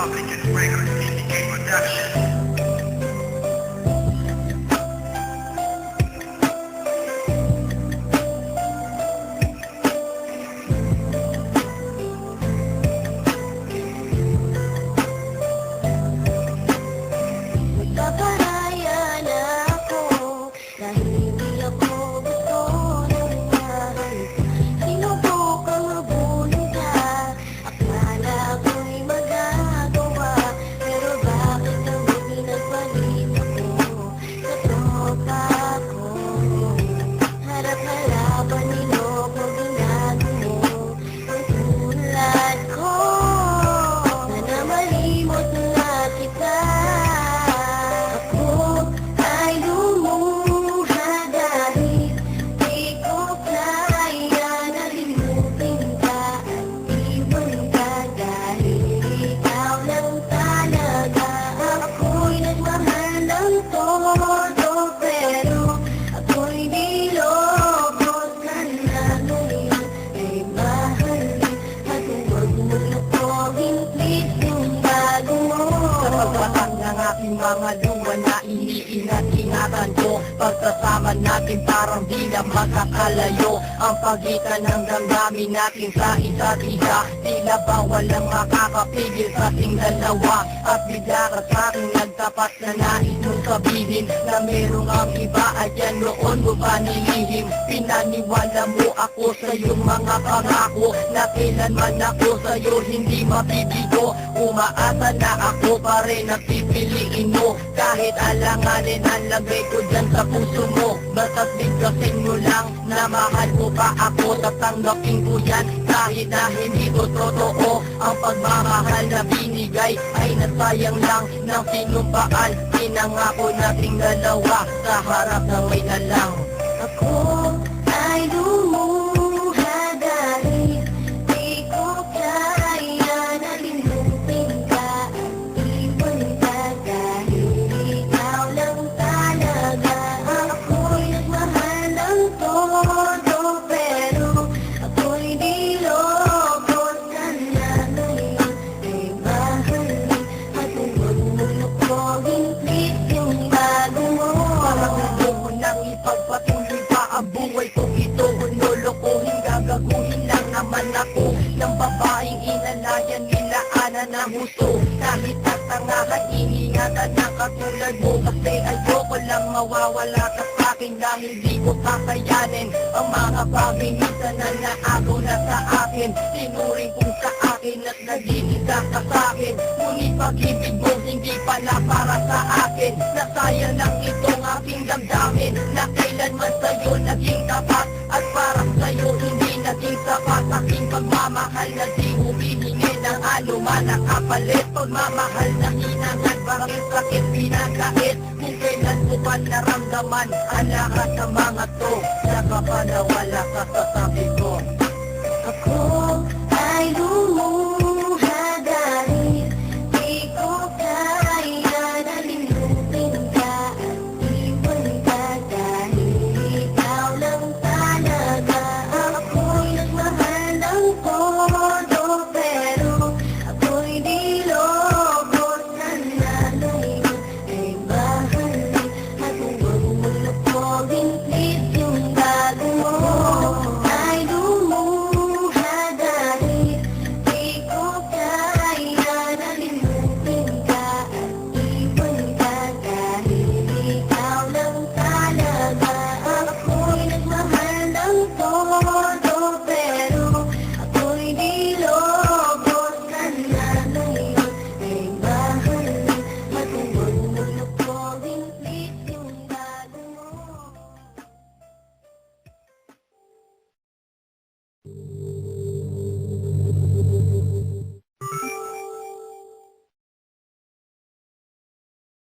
Republican Records Syndicate Production. Nagpaparaya na ako dahil hindi ako gusto ng mahal. Sinubukang habulin ka, akala ko'y magagawa. Pero bakit kami pinagpalit ako sa tropa ko? Harap-harapan niloko, binago mo ang tulad ko. Sana malimot na kita. Mga luwa na iniingat-ingatan ko, pagsasama natin parang di na makakalayo. Ang pagitan ng damdamin natin sa isa't isa, tila ba walang makakapigil sa ating dalawa. At bigla ka sa'king nagtapat na nais mong sabihin na merong ang iba at yan noon mo ba nilihim. Pinaniwala mo ako sa iyong mga pangako na kailanman ako sa'yo hindi mabibigo. Umaasa na ako pa rin ang pipiliin mo, kahit alanganin ang lagay ko dyan sa puso mo. Basta't bigkasin mo lang na mahal mo pa ako, tatanggapin ko yan kahit na hindi ko totoo. Ang pagmamahal na binigay ay nasayang lang ng sinumpaan. Pinangako nating dalawa sa harap ng may nalang. Ako ay lumuha dahil di ko kaya na limutin ka. Iwan ka dahil ikaw lang talaga. Ako'y nagmahal ng todo, pero ako'y di loko. Sana ngayon ay mahalin at huwag mo lukogin, please, yung bago mo. Parang gusto ko nang ipagpatuloy pa ang buhay ko ito. Lolokohin, gagaguhin lang naman ako ng babaeng inalayan nila ana na husto. Kahit tatangahan, iningatan na katulad mo, kasi ayoko lang mawawala ka sa'kin dahil di ko kakayanin ang mga bagay minsan na naagaw na sa akin. Tinuring kong sa akin at nag-iisa ka sa'kin, ngunit pag-ibig mo hindi pala para sa akin. Nasayang lang itong aking damdamin na kailanman sa'yo naging tapat, at para sa'yo hindi naging sapat. Aking pagmamahal na di humihingi ng anuman na kapalit. Pagmamahal na hinangan, bakit sakit pinagkait? Kung kailan mo pa naramdaman ang lahat ng mga to, saka pa nawala ka sa tabi ko. Ako